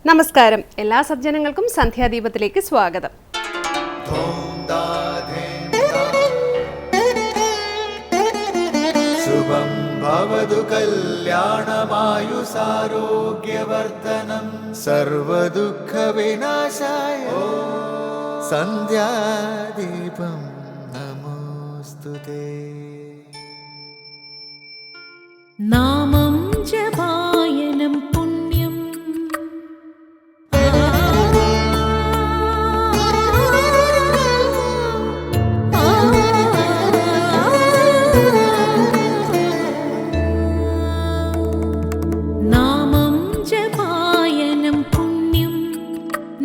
നമസ്കാരം, എല്ലാ സജ്ജനങ്ങൾക്കും സന്ധ്യാദീപത്തിലേക്ക് സ്വാഗതം. ശുഭം ഭവതു കല്യാണമായുസാരോഗ്യവർദ്ധനം സർവദുഃഖ വിനാശായ സന്ധ്യാദീപം നമോസ്തുതേ. നാമം ജപായനം പുണ്യം നാമം ജപായനം പുണ്യം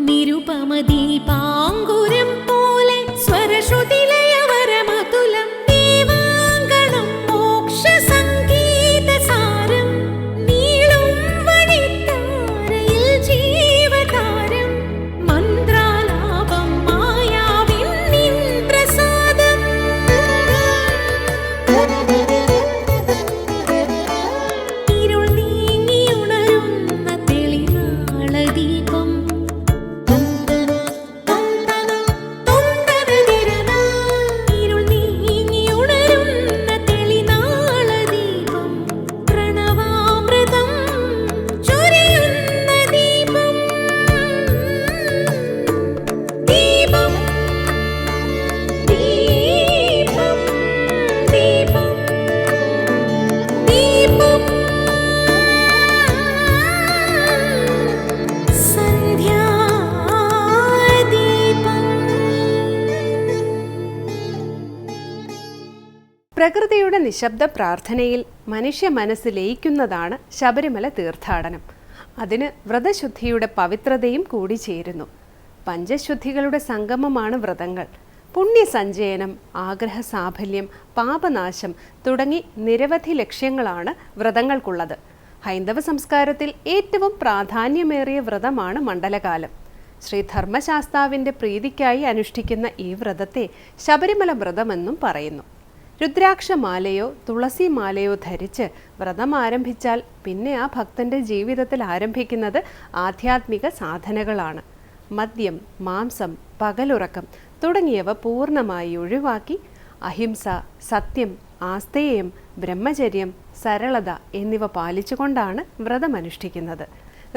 നിരുപമദീപാങ്കുരം പോലെ സ്വരശ്രുതിലയവരമതുലം ദീവാങ്കണം മോക്ഷസംഗീതസാരം നീളും വഴിത്താരയിൽ ജീവതാരം മന്ത്രാലാപം മായാവിൻ നിൻ പ്രസാദം. ഇരുൾ നീങ്ങിയുണരുന്ന തെളിനാളദീപം ഇരുൾ നീങ്ങിയുണരുന്ന തെളിനാളദീപം പ്രണവാമൃതം ചൊരിയുന്ന ദീപം. ദീപം ദീപം ദീപം ദീപം പ്രകൃതിയുടെ നിശബ്ദ പ്രാർത്ഥനയിൽ മനുഷ്യ മനസ്സ് ലയിക്കുന്നതാണ് ശബരിമല തീർത്ഥാടനം. അതിന് വ്രതശുദ്ധിയുടെ പവിത്രതയും കൂടി ചേരുന്നു. പഞ്ചശുദ്ധികളുടെ സംഗമമാണ് വ്രതങ്ങൾ. പുണ്യസഞ്ചയനം, ആഗ്രഹ സാഫല്യം, പാപനാശം തുടങ്ങി നിരവധി ലക്ഷ്യങ്ങളാണ് വ്രതങ്ങൾക്കുള്ളത്. ഹൈന്ദവ സംസ്കാരത്തിൽ ഏറ്റവും പ്രാധാന്യമേറിയ വ്രതമാണ് മണ്ഡലകാലം. ശ്രീ ധർമ്മശാസ്താവിൻ്റെ പ്രീതിക്കായി അനുഷ്ഠിക്കുന്ന ഈ വ്രതത്തെ ശബരിമല വ്രതമെന്നും പറയുന്നു. രുദ്രാക്ഷമാലയോ തുളസിമാലയോ ധരിച്ച് വ്രതം ആരംഭിച്ചാൽ പിന്നെ ആ ഭക്തന്റെ ജീവിതത്തിൽ ആരംഭിക്കുന്നത് ആധ്യാത്മിക സാധനകളാണ്. മദ്യം, മാംസം, പകലുറക്കം തുടങ്ങിയവ പൂർണ്ണമായി ഒഴിവാക്കി അഹിംസ, സത്യം, ആസ്തേയം, ബ്രഹ്മചര്യം, സരളത എന്നിവ പാലിച്ചുകൊണ്ടാണ് വ്രതമനുഷ്ഠിക്കുന്നത്.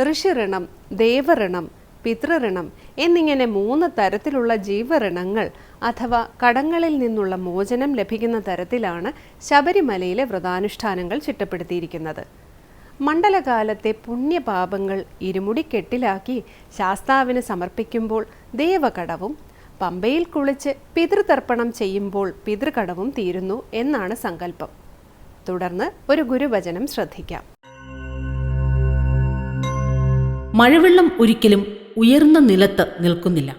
ഋഷിഋണം, ദേവഋണം, പിതൃഋണം എന്നിങ്ങനെ 3 തരത്തിലുള്ള ജീവഋണങ്ങൾ അഥവാ കടങ്ങളിൽ നിന്നുള്ള മോചനം ലഭിക്കുന്ന തരത്തിലാണ് ശബരിമലയിലെ വ്രതാനുഷ്ഠാനങ്ങൾ ചിട്ടപ്പെടുത്തിയിരിക്കുന്നത്. മണ്ഡലകാലത്തെ പുണ്യപാപങ്ങൾ ഇരുമുടിക്കെട്ടിലാക്കി ശാസ്താവിന് സമർപ്പിക്കുമ്പോൾ ദേവകടവും, പമ്പയിൽ കുളിച്ച് പിതൃതർപ്പണം ചെയ്യുമ്പോൾ പിതൃകടവും തീരുന്നു എന്നാണ് സങ്കല്പം. തുടർന്ന് ഒരു ഗുരുവചനം ശ്രദ്ധിക്കാം. മഴവെള്ളം ഒരിക്കലും ഉയർന്ന നിലത്ത് നിൽക്കുന്നില്ല,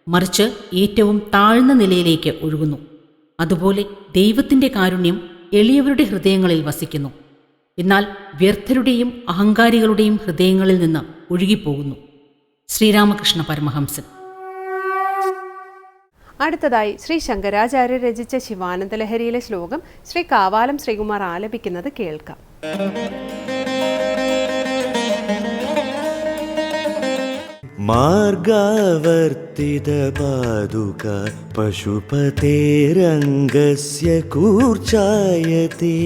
മറിച്ച് ഏറ്റവും താഴ്ന്ന നിലയിലേക്ക് ഒഴുകുന്നു. അതുപോലെ ദൈവത്തിൻ്റെ കാരുണ്യം എളിയവരുടെ ഹൃദയങ്ങളിൽ വസിക്കുന്നു, എന്നാൽ വ്യർത്ഥരുടെയും അഹങ്കാരികളുടെയും ഹൃദയങ്ങളിൽ നിന്ന് ഒഴുകിപ്പോകുന്നു. ശ്രീരാമകൃഷ്ണ പരമഹംസൻ. അടുത്തതായി ശ്രീ ശങ്കരാചാര്യ രചിച്ച ശിവാനന്ദലഹരിയിലെ ശ്ലോകം ശ്രീ കാവാലം ശ്രീകുമാർ ആലപിക്കുന്നത് കേൾക്കാം. മാർഗാവർത്തിതപാദുക പശുപതേരംഗസ്യ കൂർച്ചായത്തെ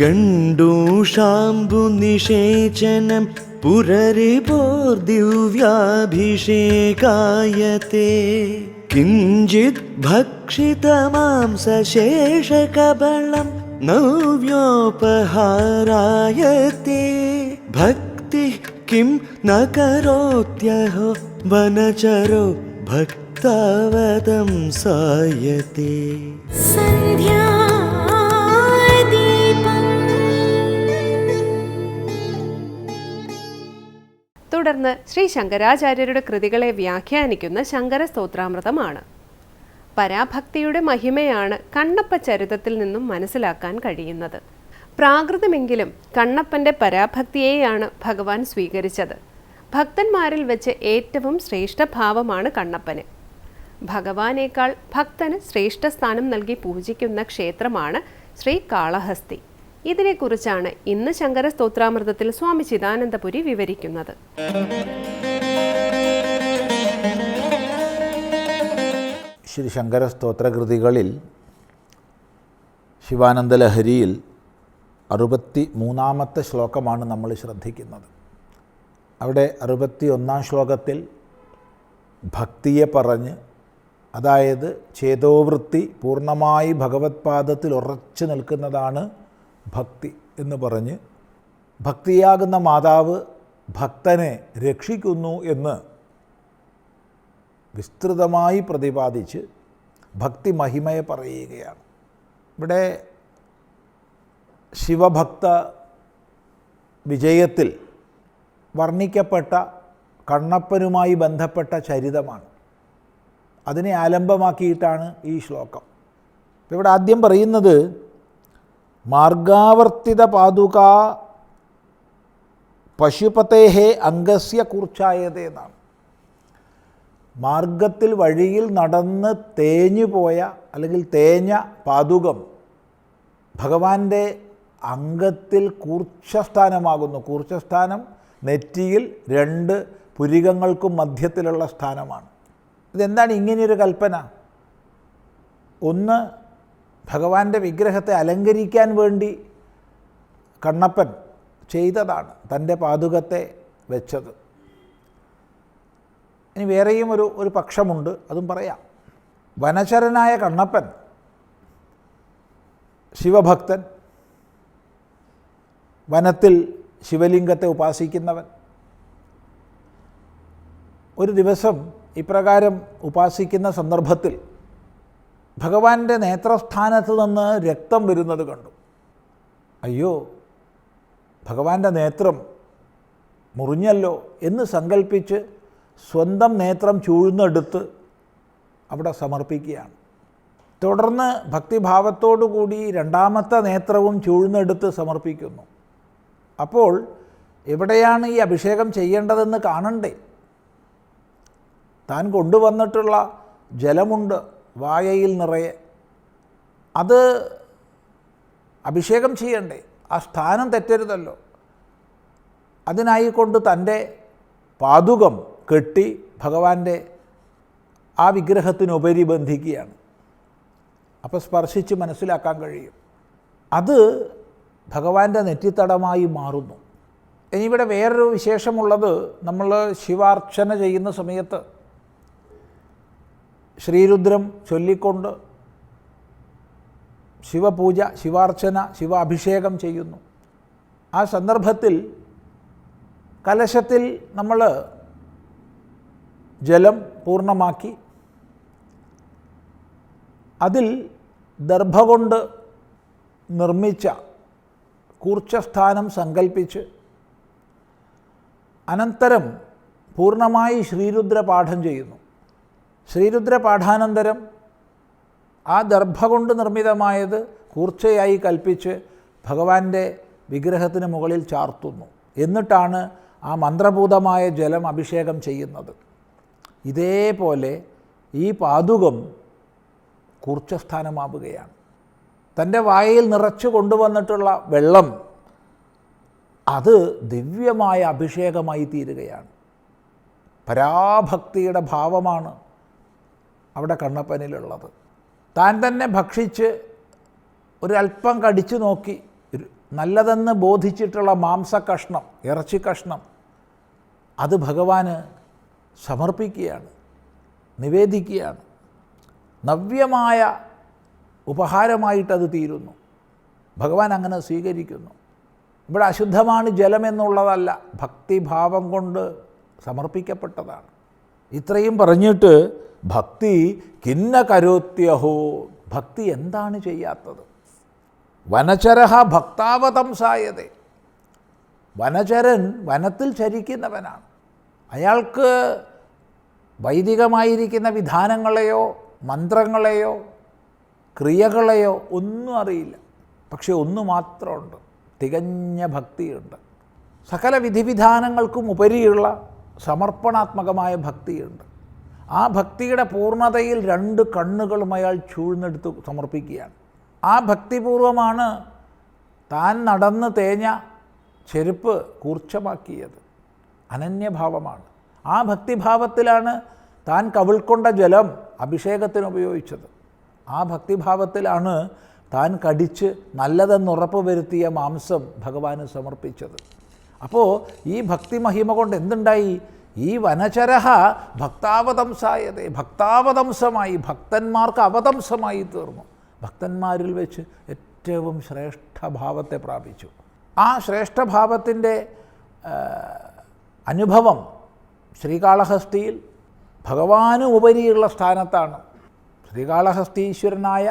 ഗണ്ഡൂഷാംബുനിഷേചനം പുരരിപോർദിവ്യാഭിഷേകായത്തെ കിഞ്ചിത് ഭക്ഷിതമാംസശേഷകബളം നവ്യോപഹാരായത്തെ ഭക്തി കിം ന കരോത്യഹോ വനചരോ ഭക്താവതം സായത്തെ. തുടർന്ന് ശ്രീ ശങ്കരാചാര്യരുടെ കൃതികളെ വ്യാഖ്യാനിക്കുന്ന ശങ്കര സ്തോത്രാമൃതമാണ്. പരാഭക്തിയുടെ മഹിമയാണ് കണ്ണപ്പ ചരിതത്തിൽ നിന്നും മനസ്സിലാക്കാൻ കഴിയുന്നത്. പ്രാകൃതമെങ്കിലും കണ്ണപ്പന്റെ പരാഭക്തിയെയാണ് ഭഗവാൻ സ്വീകരിച്ചത്. ഭക്തന്മാരിൽ വെച്ച് ഏറ്റവും ശ്രേഷ്ഠഭാവമാണ് കണ്ണപ്പന്. ഭഗവാനേക്കാൾ ഭക്തന് ശ്രേഷ്ഠസ്ഥാനം നൽകി പൂജിക്കുന്ന ക്ഷേത്രമാണ് ശ്രീ കാളഹസ്തി. ഇതിനെക്കുറിച്ചാണ് ഇന്ന് ശങ്കര സ്തോത്രാമൃതത്തിൽ സ്വാമി ചിദാനന്ദപുരി വിവരിക്കുന്നത്. ശ്രീ ശങ്കര സ്തോത്രകൃതികളിൽ ശിവാനന്ദലഹരിയിൽ 63-ാമത്തെ ശ്ലോകമാണ് നമ്മൾ ശ്രദ്ധിക്കുന്നത്. അവിടെ 61-ാം ശ്ലോകത്തിൽ ഭക്തിയെ പറഞ്ഞ്, അതായത് ചേതോവൃത്തി പൂർണ്ണമായി ഭഗവത്പാദത്തിൽ ഉറച്ചു നിൽക്കുന്നതാണ് ഭക്തി എന്ന് പറഞ്ഞ്, ഭക്തിയാകുന്ന മാതാവ് ഭക്തനെ രക്ഷിക്കുന്നു എന്ന് വിസ്തൃതമായി പ്രതിപാദിച്ച് ഭക്തി മഹിമയെ പറയുകയാണ്. ഇവിടെ ശിവഭക്ത വിജയത്തിൽ വർണ്ണിക്കപ്പെട്ട കണ്ണപ്പനുമായി ബന്ധപ്പെട്ട ചരിതമാണ്. അതിനെ ആലംബമാക്കിയിട്ടാണ് ഈ ശ്ലോകം. ഇവിടെ ആദ്യം പറയുന്നത് മാർഗാവർത്തിത പാദുകാ പശുപതേഹേ അംഗസ്യ കൂർച്ചായതേ എന്നാണ്. മാർഗത്തിൽ വഴിയിൽ നടന്ന് തേഞ്ഞു പോയ അല്ലെങ്കിൽ തേഞ്ഞ പാദുകം ഭഗവാന്റെ അംഗത്തിൽ കൂർച്ഛസ്ഥാനമാകുന്നു. കൂർച്ഛസ്ഥാനം നെറ്റിയിൽ 2 പുരികങ്ങൾക്കും മധ്യത്തിലുള്ള സ്ഥാനമാണ്. ഇതെന്താണ് ഇങ്ങനെയൊരു കൽപ്പന? ഒന്ന്, ഭഗവാന്റെ വിഗ്രഹത്തെ അലങ്കരിക്കാൻ വേണ്ടി കണ്ണപ്പൻ ചെയ്തതാണ്, തൻ്റെ പാദുകത്തെ വെച്ചത്. ഇനി വേറെയും ഒരു പക്ഷമുണ്ട്, അതും പറയാം. വനചരനായ കണ്ണപ്പൻ ശിവഭക്തൻ, വനത്തിൽ ശിവലിംഗത്തെ ഉപാസിക്കുന്നവൻ. ഒരു ദിവസം ഇപ്രകാരം ഉപാസിക്കുന്ന സന്ദർഭത്തിൽ ഭഗവാന്റെ നേത്രസ്ഥാനത്ത് നിന്ന് രക്തം വരുന്നത് കണ്ടു. അയ്യോ, ഭഗവാന്റെ നേത്രം മുറിഞ്ഞല്ലോ എന്ന് സങ്കല്പിച്ച് സ്വന്തം നേത്രം ചൂഴ്ന്നെടുത്ത് അവിടെ സമർപ്പിക്കുകയാണ്. തുടർന്ന് ഭക്തിഭാവത്തോടു കൂടി 2ാമത്തെ നേത്രവും ചൂഴ്ന്നെടുത്ത് സമർപ്പിക്കുന്നു. അപ്പോൾ എവിടെയാണ് ഈ അഭിഷേകം ചെയ്യേണ്ടതെന്ന് കാണണ്ടേ? താൻ കൊണ്ടുവന്നിട്ടുള്ള ജലമുണ്ട് വായയിൽ നിറയെ, അത് അഭിഷേകം ചെയ്യണ്ടേ? ആ സ്ഥാനം തെറ്റരുതല്ലോ. അതിനായിക്കൊണ്ട് തൻ്റെ പാദുകം കെട്ടി ഭഗവാന്റെ ആ വിഗ്രഹത്തിനുപരി ബന്ധിക്കുകയാണ്. അപ്പോൾ സ്പർശിച്ച് മനസ്സിലാക്കാൻ കഴിയും, അത് ഭഗവാന്റെ നെറ്റിത്തടമായി മാറുന്നു. ഇനി ഇവിടെ വേറൊരു വിശേഷമുള്ളത്, നമ്മൾ ശിവാർച്ചന ചെയ്യുന്ന സമയത്ത് ശ്രീരുദ്രം ചൊല്ലിക്കൊണ്ട് ശിവപൂജ, ശിവാർച്ചന, ശിവാഭിഷേകം ചെയ്യുന്നു. ആ സന്ദർഭത്തിൽ കലശത്തിൽ നമ്മൾ ജലം പൂർണ്ണമാക്കി അതിൽ ദർഭ കൊണ്ട് നിർമ്മിച്ച കൂർച്ഛസ്ഥാനം സങ്കൽപ്പിച്ച് അനന്തരം പൂർണ്ണമായി ശ്രീരുദ്ര പാഠം ചെയ്യുന്നു. ശ്രീരുദ്ര പാഠാനന്തരം ആ ദർഭ കൊണ്ട് നിർമ്മിതമായത് കൂർച്ചയായി കൽപ്പിച്ച് ഭഗവാന്റെ വിഗ്രഹത്തിന് മുകളിൽ ചാർത്തുന്നു. എന്നിട്ടാണ് ആ മന്ത്രഭൂതമായ ജലം അഭിഷേകം ചെയ്യുന്നത്. ഇതേപോലെ ഈ പാദുകം കൂർച്ഛസ്ഥാനമാവുകയാണ്. തൻ്റെ വായയിൽ നിറച്ചു കൊണ്ടുവന്നിട്ടുള്ള വെള്ളം അത് ദിവ്യമായ അഭിഷേകമായി തീരുകയാണ്. പരാഭക്തിയുടെ ഭാവമാണ് അവിടെ കണ്ണപ്പനിലുള്ളത്. താൻ തന്നെ ഭക്ഷിച്ച് ഒരല്പം കടിച്ചു നോക്കി നല്ലതെന്ന് ബോധിച്ചിട്ടുള്ള മാംസക്കഷ്ണം, ഇറച്ചിക്കഷ്ണം അത് ഭഗവാന് സമർപ്പിക്കുകയാണ്, നിവേദിക്കുകയാണ്. നവ്യമായ ഉപഹാരമായിട്ടത് തീരുന്നു. ഭഗവാൻ അങ്ങനെ സ്വീകരിക്കുന്നു. ഇവിടെ അശുദ്ധമാണ് ജലമെന്നുള്ളതല്ല, ഭക്തിഭാവം കൊണ്ട് സമർപ്പിക്കപ്പെട്ടതാണ്. ഇത്രയും പറഞ്ഞിട്ട് ഭക്തി കിന്ന കരോത്യഹോ, ഭക്തി എന്താണ് ചെയ്യാത്തത്? വനചരഹ ഭക്താവതംസായതേ, വനചരൻ വനത്തിൽ ചരിക്കുന്നവനാണ്. അയാൾക്ക് വൈദികമായിരിക്കുന്ന വിധാനങ്ങളെയോ മന്ത്രങ്ങളെയോ ക്രിയകളെയോ ഒന്നും അറിയില്ല. പക്ഷെ ഒന്ന് മാത്രമുണ്ട്, തികഞ്ഞ ഭക്തിയുണ്ട്. സകല വിധിവിധാനങ്ങൾക്കും ഉപരിയുള്ള സമർപ്പണാത്മകമായ ഭക്തിയുണ്ട്. ആ ഭക്തിയുടെ പൂർണ്ണതയിൽ 2 കണ്ണുകളും അയാൾ ചൂഴ്ന്നെടുത്ത് സമർപ്പിക്കുകയാണ്. ആ ഭക്തിപൂർവമാണ് താൻ നടന്ന് തേഞ്ഞ ചെരുപ്പ് കൂർച്ഛമാക്കിയത്. അനന്യഭാവമാണ്. ആ ഭക്തിഭാവത്തിലാണ് താൻ കവിൾക്കൊണ്ട ജലം അഭിഷേകത്തിന് ഉപയോഗിച്ചത്. ആ ഭക്തിഭാവത്തിലാണ് താൻ കടിച്ച് നല്ലതെന്നുറപ്പ് വരുത്തിയ മാംസം ഭഗവാന് സമർപ്പിച്ചത്. അപ്പോൾ ഈ ഭക്തിമഹിമ കൊണ്ട് എന്തുണ്ടായി? ഈ വനചരഹ ഭക്താവതംസായതേ, ഭക്താവതംസമായി, ഭക്തന്മാർക്ക് അവതംസമായി തീർന്നു. ഭക്തന്മാരിൽ വെച്ച് ഏറ്റവും ശ്രേഷ്ഠഭാവത്തെ പ്രാപിച്ചു. ആ ശ്രേഷ്ഠഭാവത്തിൻ്റെ അനുഭവം ശ്രീകാളഹസ്തിയിൽ ഭഗവാന് ഉപരിയുള്ള സ്ഥാനത്താണ്. ശ്രീകാളഹസ്തീശ്വരനായ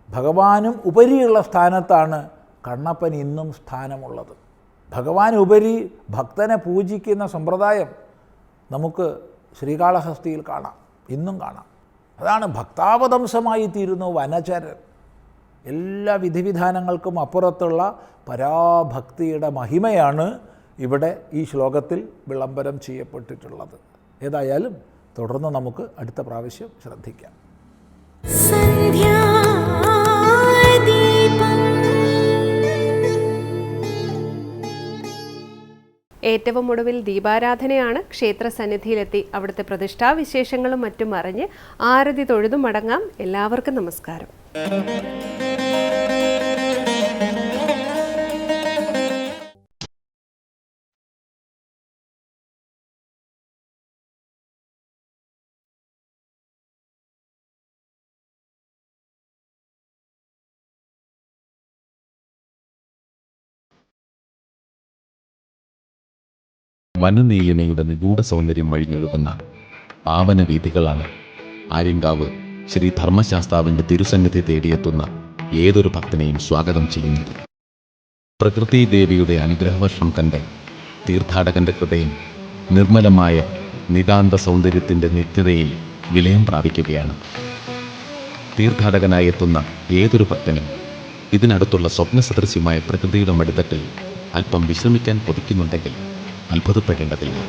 ഭഗവാനും ഉപരിയുള്ള സ്ഥാനത്താണ് കണ്ണപ്പൻ ഇന്നും സ്ഥാനമുള്ളത്. ഭഗവാൻ ഉപരി ഭക്തനെ പൂജിക്കുന്ന സമ്പ്രദായം നമുക്ക് ശ്രീകാളഹസ്തിയിൽ കാണാം, ഇന്നും കാണാം. അതാണ് ഭക്താവതംസമായി തീരുന്നു വനചരൻ. എല്ലാ വിധിവിധാനങ്ങൾക്കും അപ്പുറത്തുള്ള പരാഭക്തിയുടെ മഹിമയാണ് ഇവിടെ ഈ ശ്ലോകത്തിൽ വിളംബരം ചെയ്യപ്പെട്ടിട്ടുള്ളത്. ഏതായാലും തുടർന്ന് നമുക്ക് അടുത്ത പ്രാവശ്യം ശ്രദ്ധിക്കാം. ഏറ്റവും ഒടുവിൽ ദീപാരാധനയാണ്. ക്ഷേത്രസന്നിധിയിലെത്തി അവിടുത്തെ പ്രതിഷ്ഠാവിശേഷങ്ങളും മറ്റും അറിഞ്ഞ് ആരതി തൊഴുതു മടങ്ങാം. എല്ലാവർക്കും നമസ്കാരം. വനനീലിമയുടെ നിഗൂഢ സൗന്ദര്യം വഴിഞ്ഞൊഴുകുന്ന പാവന വീഥികളാണ് ആര്യങ്കാവ് ശ്രീ ധർമ്മശാസ്താവിൻ്റെ തിരുസന്നിധി തേടിയെത്തുന്ന ഏതൊരു ഭക്തനെയും സ്വാഗതം ചെയ്യുന്നത്. പ്രകൃതി ദേവിയുടെ അനുഗ്രഹവർഷം കണ്ട് തീർത്ഥാടകൻ്റെ ഹൃദയം നിർമ്മലമായ നിതാന്ത സൗന്ദര്യത്തിൻ്റെ നിത്യതയിൽ വിലയം പ്രാപിക്കുകയാണ്. തീർത്ഥാടകനായി എത്തുന്ന ഏതൊരു ഭക്തനും ഇതിനടുത്തുള്ള സ്വപ്നസദൃശ്യമായ പ്രകൃതിയുടെ മടിത്തട്ടിൽ അല്പം വിശ്രമിക്കാൻ കൊതിക്കുന്നുണ്ടെങ്കിൽ അത്ഭുതപ്പെടേണ്ടതില്ല.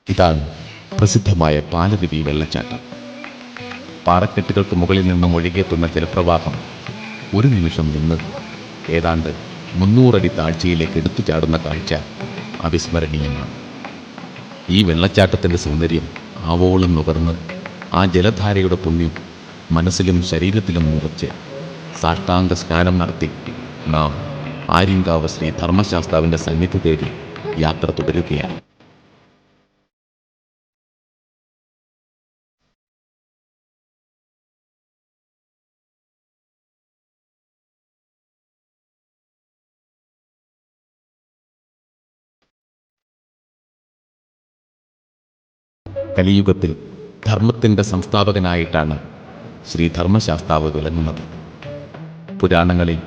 ഇതാണ് പ്രസിദ്ധമായ പാലരുവി വെള്ളച്ചാട്ടം. പാറക്കെട്ടുകൾക്ക് മുകളിൽ നിന്നും ഒഴുകിയെത്തുന്ന ജലപ്രവാഹം ഒരു നിമിഷം നിന്ന് ഏതാണ്ട് 300 അടി താഴ്ചയിലേക്ക് എടുത്തു ചാടുന്ന കാഴ്ച അവിസ്മരണീയമാണ്. ഈ വെള്ളച്ചാട്ടത്തിൻ്റെ സൗന്ദര്യം ആവോളം നുകർന്ന് ആ ജലധാരയുടെ പുണ്യം മനസ്സിലും ശരീരത്തിലും നിറച്ച് സാഷ്ടാംഗ സ്നാനം നടത്തി നാം ആര്യങ്കാവ് ശ്രീ ധർമ്മശാസ്താവിൻ്റെ സന്നിധി തേടി യാത്ര തുടരുകയാണ്. കലിയുഗത്തിൽ ധർമ്മത്തിൻ്റെ സംസ്ഥാപകനായിട്ടാണ് ശ്രീ ധർമ്മശാസ്താവ് വിളങ്ങുന്നത്. പുരാണങ്ങളിൽ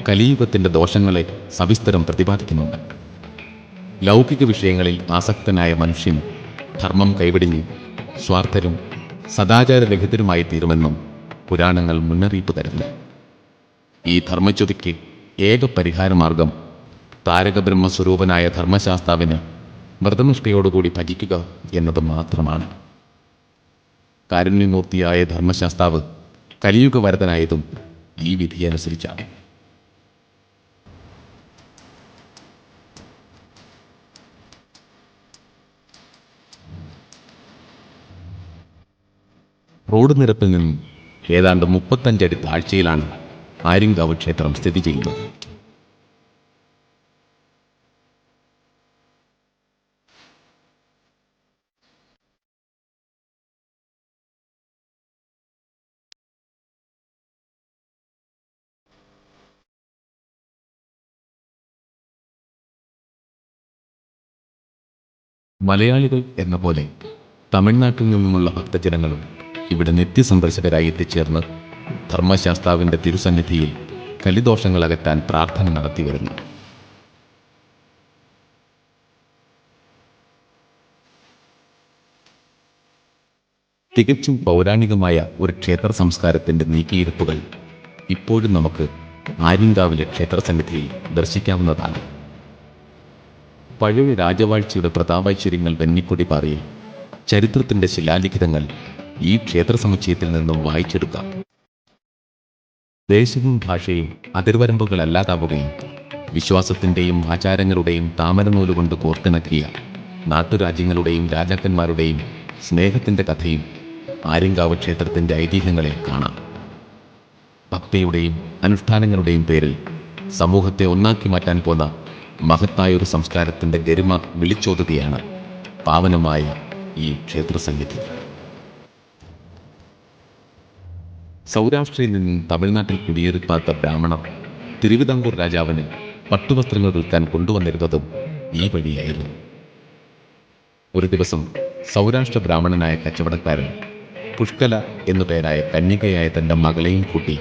കലിയുഗത്തിൻ്റെ ദോഷങ്ങളെ സവിസ്തരം പ്രതിപാദിക്കുന്നുണ്ട്. ലൗകിക വിഷയങ്ങളിൽ ആസക്തനായ മനുഷ്യൻ ധർമ്മം കൈവെടിഞ്ഞ് സ്വാർത്ഥരും സദാചാരരഹിതരുമായി തീരുമെന്നും പുരാണങ്ങൾ മുന്നറിയിപ്പ് തരുന്നു. ഈ ധർമ്മച്യുതിക്ക് ഏക പരിഹാരമാർഗം താരകബ്രഹ്മസ്വരൂപനായ ധർമ്മശാസ്താവിന് വ്രതനിഷ്ഠയോടുകൂടി ഭജിക്കുക എന്നത് മാത്രമാണ്. കാരുണ്യമൂർത്തിയായ ധർമ്മശാസ്താവ് കലിയുഗ വരദനായതും ഈ വിധിയനുസരിച്ചാണ്. റോഡ് നിരപ്പിൽ നിന്നും ഏതാണ്ട് 35 അടി താഴ്ചയിലാണ് ആര്യങ്കാവ് ക്ഷേത്രം സ്ഥിതി ചെയ്യുന്നത്. മലയാളികൾ എന്ന പോലെ തമിഴ്നാട്ടിൽ നിന്നുമുള്ള ഭക്തജനങ്ങളും ഇവിടെ നിത്യസന്ദർശകരായി എത്തിച്ചേർന്ന് ധർമ്മശാസ്താവിൻ്റെ തിരുസന്നിധിയിൽ കലിദോഷങ്ങൾ അകറ്റാൻ പ്രാർത്ഥന നടത്തി വരുന്നു. തികച്ചും പൗരാണികമായ ഒരു ക്ഷേത്ര സംസ്കാരത്തിൻ്റെ നീക്കിയിരുപ്പുകൾ ഇപ്പോഴും നമുക്ക് ആര്യങ്കാവിലെ ക്ഷേത്രസന്നിധിയിൽ ദർശിക്കാവുന്നതാണ്. പഴയ രാജവാഴ്ചയുടെ പ്രതാപൈശ്വര്യങ്ങൾ വെന്നിക്കൊടി പാറിയ ചരിത്രത്തിൻ്റെ ശിലാലിഖിതങ്ങൾ ഈ ക്ഷേത്ര സമുച്ചയത്തിൽ നിന്നും വായിച്ചെടുക്കാം. ദേശവും ഭാഷയും അതിർവരമ്പുകളല്ലാതാവുകയും വിശ്വാസത്തിൻ്റെയും ആചാരങ്ങളുടെയും താമരനൂലുകൊണ്ട് കോർത്തിണക്കിയ നാട്ടുരാജ്യങ്ങളുടെയും രാജാക്കന്മാരുടെയും സ്നേഹത്തിൻ്റെ കഥയും ആര്യങ്കാവ് ക്ഷേത്രത്തിൻ്റെ ഐതിഹ്യങ്ങളെ കാണാം. ഭക്തിയുടെയും അനുഷ്ഠാനങ്ങളുടെയും പേരിൽ സമൂഹത്തെ ഒന്നാക്കി മാറ്റാൻ പോന്ന മഹത്തായൊരു സംസ്കാരത്തിൻ്റെ ഗരിമ വിളിച്ചോതുകയാണ് പാവനമായ ഈ ക്ഷേത്രസന്നിധി. സൗരാഷ്ട്രയിൽ നിന്നും തമിഴ്നാട്ടിൽ കുടിയേറിപ്പാർത്ത ബ്രാഹ്മണർ തിരുവിതാംകൂർ രാജാവിന് പട്ടുവസ്ത്രങ്ങൾ വിൽക്കാൻ കൊണ്ടുവന്നിരുന്നതും ഈ വഴിയായിരുന്നു. ഒരു ദിവസം സൗരാഷ്ട്ര ബ്രാഹ്മണനായ കച്ചവടക്കാരൻ പുഷ്കല എന്നു പേരായ കന്യകയായ തൻ്റെ മകളെയും കൂട്ടി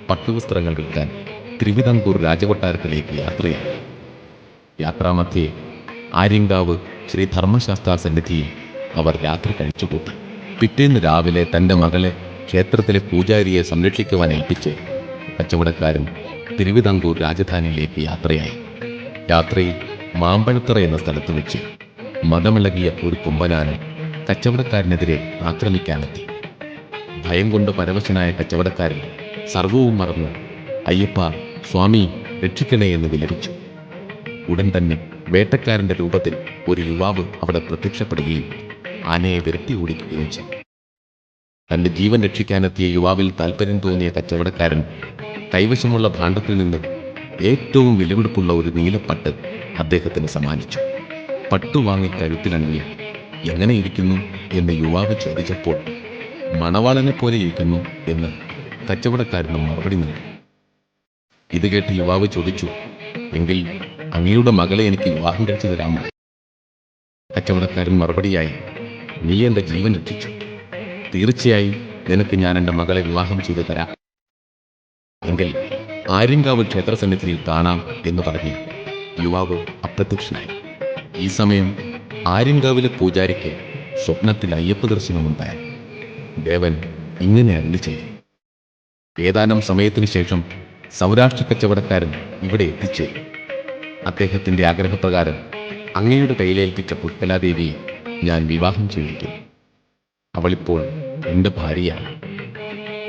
പട്ടുവസ്ത്രങ്ങൾ വിൽക്കാൻ തിരുവിതാംകൂർ രാജകൊട്ടാരത്തിലേക്ക് യാത്രയായി. യാത്രാമധ്യേ ആര്യങ്കാവ് ശ്രീ ധർമ്മശാസ്ത്ര സന്നിധിയിൽ അവർ രാത്രി കഴിച്ചുകൂട്ടി. പിറ്റേന്ന് രാവിലെ തൻ്റെ മകളെ ക്ഷേത്രത്തിലെ പൂജാരിയെ സംരക്ഷിക്കുവാൻ ഏൽപ്പിച്ച് കച്ചവടക്കാരൻ തിരുവിതാംകൂർ രാജധാനിയിലേക്ക് യാത്രയായി. യാത്രയിൽ മാമ്പഴത്തറ എന്ന സ്ഥലത്ത് വെച്ച് മതമിളകിയ ഒരു കുമ്പനാന കച്ചവടക്കാരനെതിരെ ആക്രമിക്കാനെത്തി. ഭയം കൊണ്ട് പരവശനായ കച്ചവടക്കാരൻ സർവവും മറന്ന് അയ്യപ്പ സ്വാമി രക്ഷിക്കണേ എന്ന് വിലപിച്ചു. ഉടൻ തന്നെ വേട്ടക്കാരൻ്റെ രൂപത്തിൽ ഒരു യുവാവ് അവിടെ പ്രത്യക്ഷപ്പെടുകയും ആനയെ വിരട്ടി ഓടിക്കുകയും ചെയ്തു. തൻ്റെ ജീവൻ രക്ഷിക്കാനെത്തിയ യുവാവിൽ താല്പര്യം തോന്നിയ കച്ചവടക്കാരൻ കൈവശമുള്ള ഭാണ്ഡത്തിൽ നിന്ന് ഏറ്റവും വിലപിടിപ്പുള്ള ഒരു നീലപ്പട്ട് അദ്ദേഹത്തിന് സമ്മാനിച്ചു. പട്ടു വാങ്ങി കഴുത്തിലണിഞ്ഞ് എങ്ങനെ ഇരിക്കുന്നു എന്ന് യുവാവ് ചോദിച്ചപ്പോൾ മണവാളനെ പോലെ ഇരിക്കുന്നു എന്ന് കച്ചവടക്കാരന് മറുപടി നൽകി. ഇത് കേട്ട് യുവാവ് ചോദിച്ചു, എങ്കിൽ അങ്ങയുടെ മകളെ എനിക്ക് വിവാഹം കഴിച്ചു തരാമോ? കച്ചവടക്കാരൻ മറുപടിയായി, നീ എൻ്റെ ജീവൻ രക്ഷിച്ചു, തീർച്ചയായും നിനക്ക് ഞാൻ എൻ്റെ മകളെ വിവാഹം ചെയ്തു തരാം. എങ്കിൽ ആര്യങ്കാവ് ക്ഷേത്രസന്നിധിയിൽ കാണാം എന്ന് പറഞ്ഞ് യുവാവ് അപ്രത്യക്ഷനായി. ഈ സമയം ആര്യങ്കാവിലെ പൂജാരിക്ക് സ്വപ്നത്തിൽ അയ്യപ്പ ദർശനമുണ്ടായി. ദേവൻ ഇങ്ങനെ അരുളി ചെയ്തു. ഏതാനും സമയത്തിന് ശേഷം സൗരാഷ്ട്ര കച്ചവടക്കാരൻ ഇവിടെ എത്തിച്ചേരും. അദ്ദേഹത്തിൻ്റെ ആഗ്രഹപ്രകാരം അങ്ങയുടെ കയ്യിലേൽപ്പിച്ച പുഷ്കലാദേവിയെ ഞാൻ വിവാഹം ചെയ്തിരിക്കുന്നു. അവളിപ്പോൾ എൻ്റെ ഭാര്യയാണ്.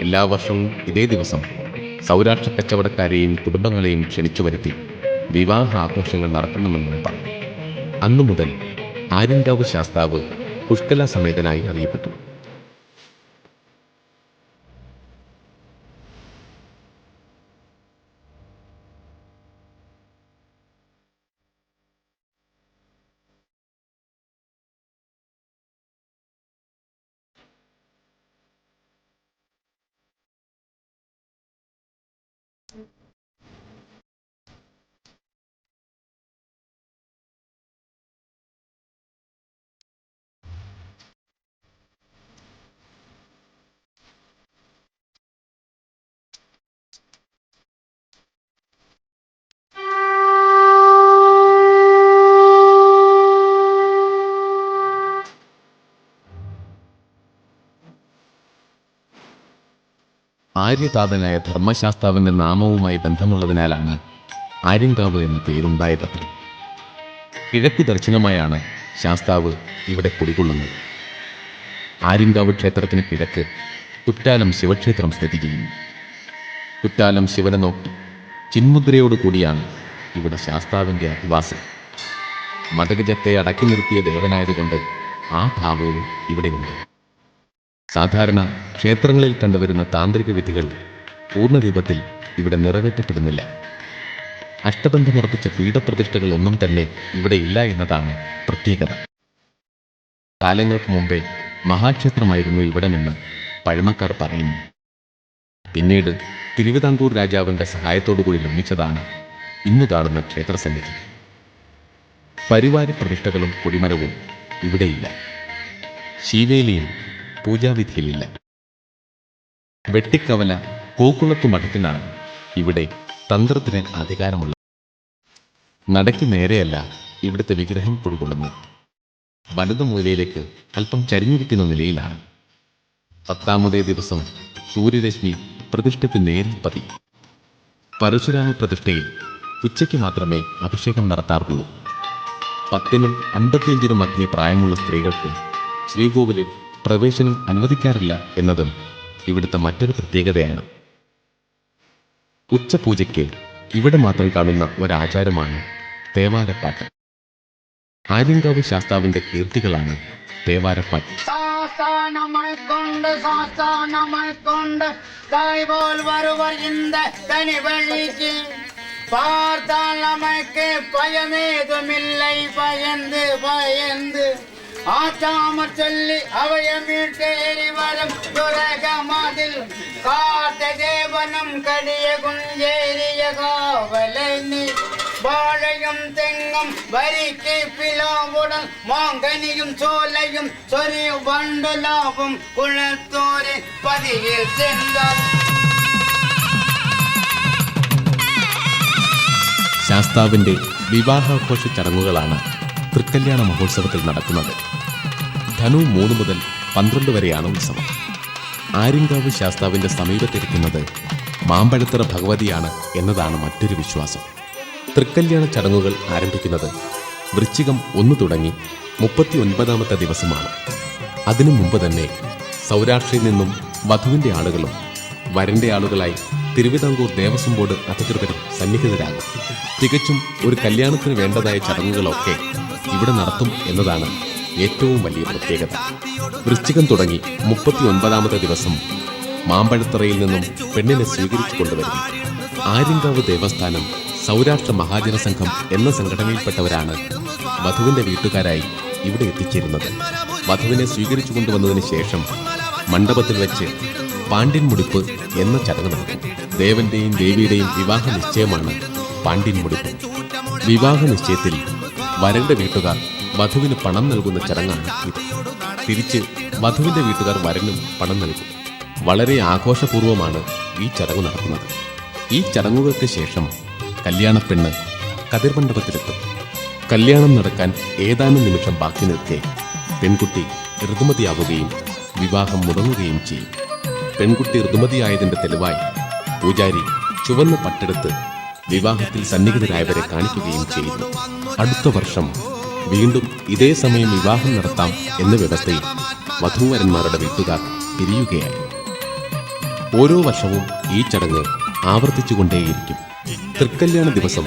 എല്ലാ വർഷവും ഇതേ ദിവസം സൗരാഷ്ട്ര കച്ചവടക്കാരെയും കുടുംബങ്ങളെയും ക്ഷണിച്ചു വരുത്തി വിവാഹ ആഘോഷങ്ങൾ നടത്തണമെന്നും പറഞ്ഞു. അന്നു മുതൽ ആര്യങ്കാവ് ശാസ്താവ് പുഷ്കല സമേതനായി അറിയപ്പെട്ടു. ആര്യതാതനായ ധർമ്മശാസ്താവിൻ്റെ നാമവുമായി ബന്ധമുള്ളതിനാലാണ് ആര്യങ്കാവ് എന്ന പേരുണ്ടായത്. കിഴക്ക് ദർശനമായാണ് ശാസ്താവ് ഇവിടെ കുടികൊള്ളുന്നത്. ആര്യങ്കാവ് ക്ഷേത്രത്തിന് കിഴക്ക് കുറ്റാലം ശിവക്ഷേത്രം സ്ഥിതി ചെയ്യുന്നു. കുറ്റാലം ശിവനെ നോക്കി ചിന്മുദ്രയോട് കൂടിയാണ് ഇവിടെ ശാസ്താവിൻ്റെ അധിവാസം. മതഗജത്തെ അടക്കി നിർത്തിയ ദേവനായതുകൊണ്ട് ആ ഭാവവും ഇവിടെയുണ്ട്. സാധാരണ ക്ഷേത്രങ്ങളിൽ കണ്ടുവരുന്ന താന്ത്രിക വിധികൾ പൂർണ്ണരൂപത്തിൽ ഇവിടെ നിറവേറ്റപ്പെടുന്നില്ല. അഷ്ടബന്ധമുറപ്പിച്ച പീഠപ്രതിഷ്ഠകൾ ഒന്നും തന്നെ ഇവിടെ ഇല്ല എന്നതാണ് പ്രത്യേകത. കാലങ്ങൾക്ക് മുമ്പേ മഹാക്ഷേത്രമായിരുന്നു ഇവിടമെന്ന് പഴമക്കാർ പറയുന്നു. പിന്നീട് തിരുവിതാംകൂർ രാജാവിൻ്റെ സഹായത്തോടുകൂടി നിർമ്മിച്ചതാണ് ഇന്നു കാണുന്ന ക്ഷേത്രസന്നിധി. പരിവാര പ്രതിഷ്ഠകളും കൊടിമരവും ഇവിടെയില്ല. ശീവേലിയും പൂജാവിധിയിലില്ല. വെട്ടിക്കവല കോക്കുളത്തു മഠത്തിനാണ് ഇവിടെ തന്ത്രത്തിന് അധികാരമുള്ളത്. നടയ്ക്ക് നേരെയല്ല ഇവിടുത്തെ വിഗ്രഹം കുടികൊള്ളുന്നത്. വലതു മൂലയിലേക്ക് അല്പം ചരിഞ്ഞിരിക്കുന്ന നിലയിലാണ്. 10ാമതേ ദിവസം സൂര്യരശ്മി പ്രതിഷ്ഠയ്ക്ക് നേരിൽ പതി. പരശുരാമ പ്രതിഷ്ഠയിൽ ഉച്ചയ്ക്ക് മാത്രമേ അഭിഷേകം നടത്താറുള്ളൂ. 10നും 55നും മധ്യേ പ്രായമുള്ള സ്ത്രീകൾക്ക് ശ്രീകോവിലിൽ പ്രവേശനം അനുവദിക്കാറില്ല എന്നതും ഇവിടുത്തെ മറ്റൊരു പ്രത്യേകതയാണ്. ഉച്ചപൂജയ്ക്ക് ഇവിടെ മാത്രം കാണുന്ന ഒരാചാരമാണ് തേവാരപ്പാട്ട്. ആര്യങ്കാവ് ശാസ്താവിന്റെ കീർത്തികളാണ് തേവാരപ്പാട്ട്. பார்த்தால் நமக்கு பயமேதுமில்லை பயந்து பயந்து ஆச்சாமற் சொல்லி அவையமீட்டேறி வரும் துரகமதில் காத்த தேவனும் கடிய குஞ்சேரிய காவலனி வாழையும் தெங்கும் வரிக்கு பிலாவுடன் மாங்கனியும் சோலையும் சொரிய வண்டுலாவும் குளத்தோரின் பதியில் சென்றார். ശാസ്താവിന്റെ വിവാഹാഘോഷ ചടങ്ങുകളാണ് തൃക്കല്യാണ മഹോത്സവത്തിൽ നടക്കുന്നത്. ധനു 3 മുതൽ 12 വരെയാണ് ഉത്സവം. ആര്യങ്കാവ് ശാസ്താവിന്റെ സമീപത്തിരിക്കുന്നത് മാമ്പഴത്തറ ഭഗവതിയാണ് എന്നതാണ് മറ്റൊരു വിശ്വാസം. തൃക്കല്യാണ ചടങ്ങുകൾ ആരംഭിക്കുന്നത് വൃശ്ചികം 1 തുടങ്ങി 39ാമത്തെ ദിവസമാണ്. അതിനു മുമ്പ് തന്നെ സൗരാഷ്ട്രയിൽ നിന്നും വധുവിന്റെ ആളുകളും വരന്റെ ആളുകളായി തിരുവിതാംകൂർ ദേവസ്വം ബോർഡ് അധികൃതരും സന്നിഹിതരാകും. തികച്ചും ഒരു കല്യാണത്തിന് വേണ്ടതായ ചടങ്ങുകളൊക്കെ ഇവിടെ നടത്തും എന്നതാണ് ഏറ്റവും വലിയ പ്രത്യേകത. വൃശ്ചികം തുടങ്ങി 39ാമത്തെ ദിവസം മാമ്പഴത്തറയിൽ നിന്നും പെണ്ണിനെ സ്വീകരിച്ചു കൊണ്ടുവരുന്നു. ആര്യങ്കാവ് ദേവസ്ഥാനം സൗരാഷ്ട്ര മഹാജന സംഘം എന്ന സംഘടനയിൽപ്പെട്ടവരാണ് വധുവിന്റെ വീട്ടുകാരായി ഇവിടെ എത്തിച്ചേരുന്നത്. വധുവിനെ സ്വീകരിച്ചു കൊണ്ടുവന്നതിന് ശേഷം മണ്ഡപത്തിൽ വെച്ച് പാണ്ഡ്യൻ മുടിപ്പ് എന്ന ചടങ്ങ് നടക്കും. ദേവന്റെയും ദേവിയുടെയും വിവാഹ നിശ്ചയമാണ് പാണ്ഡ്യൻ മുടിപ്പ്. വിവാഹ നിശ്ചയത്തിൽ വരന്റെ വീട്ടുകാർ വധുവിന് പണം നൽകുന്ന ചടങ്ങാണ് ഇത്. തിരിച്ച് വധുവിന്റെ വീട്ടുകാർ വരനും പണം നൽകും. വളരെ ആഘോഷപൂർവമാണ് ഈ ചടങ്ങ് നടക്കുന്നത്. ഈ ചടങ്ങുകൾക്ക് ശേഷം കല്യാണപ്പെണ്ണ് കതിർമണ്ഡപത്തിലെത്തും. കല്യാണം നടക്കാൻ ഏതാനും നിമിഷം ബാക്കി നിൽക്കെ പെൺകുട്ടി ഋതുമതിയാവുകയും വിവാഹം മുടങ്ങുകയും ചെയ്യും. പെൺകുട്ടി ഋതുമതിയായതിന്റെ തെളിവായി പൂജാരി ചുവന്ന പട്ടെടുത്ത് വിവാഹത്തിൽ സന്നിഹിതരായവരെ കാണിക്കുകയും ചെയ്യുന്നു. അടുത്ത വർഷം വീണ്ടും ഇതേ സമയം വിവാഹം നടത്താം എന്ന വ്യവസ്ഥയിൽ വധൂവരന്മാരുടെ വീട്ടുകാർ പിരിയുകയായി. ഓരോ വർഷവും ഈ ചടങ്ങ് ആവർത്തിച്ചുകൊണ്ടേയിരിക്കും. തൃക്കല്യാണ ദിവസം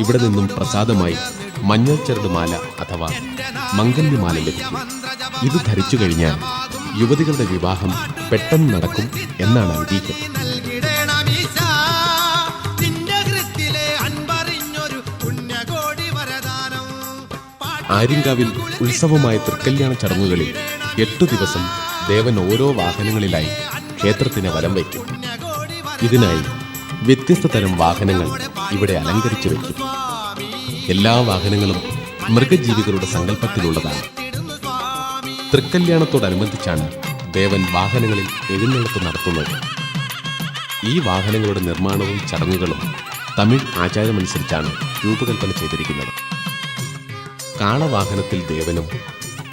ഇവിടെ നിന്നും പ്രസാദമായി മഞ്ഞൾ ചരട് മാല അഥവാ മംഗല്യമാല ലഭിക്കും. ഇത് ധരിച്ചു കഴിഞ്ഞാൽ യുവതികളുടെ വിവാഹം പെട്ടെന്ന് നടക്കും എന്നാണ് ഐതിഹ്യം. ആര്യങ്കാവിൽ ഉത്സവമായ തൃക്കല്യാണ ചടങ്ങുകളിൽ 8 ദിവസം ദേവൻ ഓരോ വാഹനങ്ങളിലായി ക്ഷേത്രത്തിന് വലം വയ്ക്കും. ഇതിനായി വ്യത്യസ്ത തരം വാഹനങ്ങൾ ഇവിടെ അലങ്കരിച്ചു വയ്ക്കും. എല്ലാ വാഹനങ്ങളും മൃഗജീവികളുടെ സങ്കല്പത്തിലുള്ളതാണ്. തൃക്കല്യാണത്തോടനുബന്ധിച്ചാണ് ദേവൻ വാഹനങ്ങളിൽ എഴുന്നള്ളത്ത് നടത്തുന്നത്. ഈ വാഹനങ്ങളുടെ നിർമ്മാണവും ചടങ്ങുകളും തമിഴ് ആചാരമനുസരിച്ചാണ് രൂപകൽപ്പന ചെയ്തിരിക്കുന്നത്. കാളവാഹനത്തിൽ ദേവനും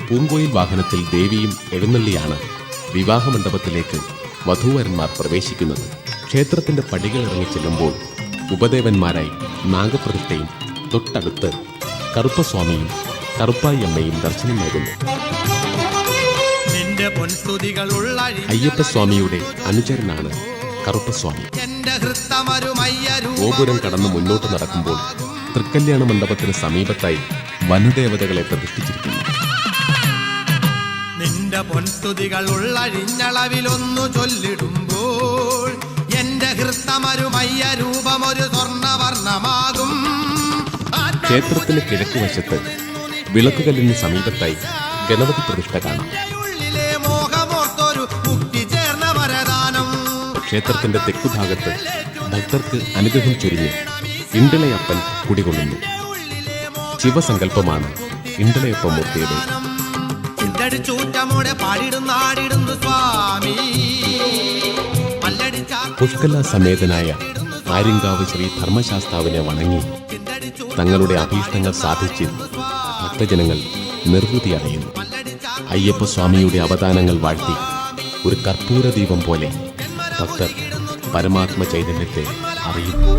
പൂങ്കോയിൽ വാഹനത്തിൽ ദേവിയും എഴുന്നള്ളിയാണ് വിവാഹമണ്ഡപത്തിലേക്ക് വധൂവരന്മാർ പ്രവേശിക്കുന്നത്. ക്ഷേത്രത്തിന്റെ പടികൾ ഇറങ്ങി ചെല്ലുമ്പോൾ ഉപദേവന്മാരായി നാഗപ്രതിഷ്ഠയും തൊട്ടടുത്ത് കറുപ്പസ്വാമിയും കറുപ്പായിയമ്മയും ദർശനം നൽകുന്നു. അയ്യപ്പസ്വാമിയുടെ അനുചരനാണ് കറുപ്പസ്വാമി. ഗോപുരം കടന്ന് മുന്നോട്ട് നടക്കുമ്പോൾ തൃക്കല്യാണ മണ്ഡപത്തിന് സമീപത്തായി വനദേവതകളെ പ്രതിഷ്ഠിച്ചിരിക്കുന്നു. നിന്റെ പൊൻസ്തുതികൾ ഉള്ളഴിഞ്ഞളവിലൊന്നു ചൊല്ലിടുമ്പോൾ എന്റെ ഹൃത്തമരുമയ്യ രൂപമൊരു സ്വർണ്ണവർണ്ണമാകും. ക്ഷേത്രത്തിന് കിഴക്ക് വശത്ത് വിളക്കുകല്ലിന് സമീപത്തായി ഗണപതി പ്രതിഷ്ഠ കാണാം. ക്ഷേത്രത്തിന്റെ തെക്കുഭാഗത്ത് ഭക്തർക്ക് അനുഗ്രഹം ചൊരിഞ്ഞ് ഇണ്ടളയപ്പൻ കുടികൊള്ളുന്നു. ശിവസങ്കല്പമാണ് ഇണ്ടളയപ്പമൂർത്തിയുടെ. പുഷ്കല സമേതനായ ആര്യങ്കാവ് ശ്രീ ധർമ്മശാസ്താവിനെ വണങ്ങി തങ്ങളുടെ അഭീഷ്ടങ്ങൾ സാധിച്ച് ഭക്തജനങ്ങൾ നിർവൃതി അടയുന്നു. അയ്യപ്പസ്വാമിയുടെ അവദാനങ്ങൾ വാഴ്ത്തി ഒരു കർപ്പൂര ദീപം പോലെ ഭക്തർ പരമാത്മ ചൈതന്യത്തെ അറിയുന്നു.